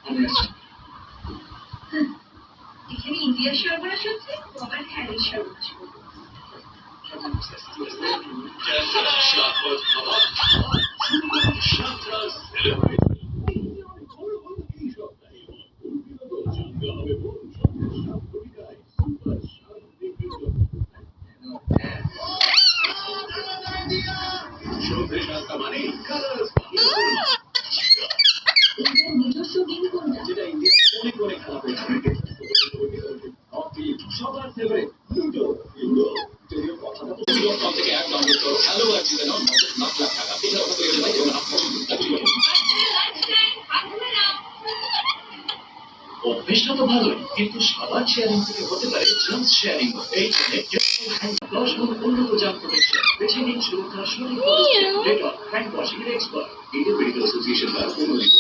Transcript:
আমি আসছি। এখানে ইন্ডিয়ার সর্বনাশ হচ্ছে, আবার হ্যারির সর্বনাশ করবো। নিজস্ব গেম কোনটা? যেটা ইন্ডিয়ার কোণে কোণে খেলা হয়ে থাকে। সবার ফেভারিট লুডো। লুডো যদিও কথাটা তো সব থেকে এক ডাউনলোড করো, খেলো আর জিতে নাও লাখ লাখ টাকা। এটা ওটা করে দেবে যেমন অভ্যেসটা তো ভালোই, কিন্তু সবার শেয়ারিং থেকে হতে পারে জাম্প শেয়ারিং। এই জন্য 10 গুণ উন্নত জাম্প প্রোটেকশন বেছে নিন সুরক্ষার সঠিক পদক্ষেপ। ডেটল হ্যান্ড ওয়াশিং এর এক্সপার্ট ইন্ডিয়ান মেডিকেল অ্যাসোসিয়েশন দ্বারা অনুমোদিত।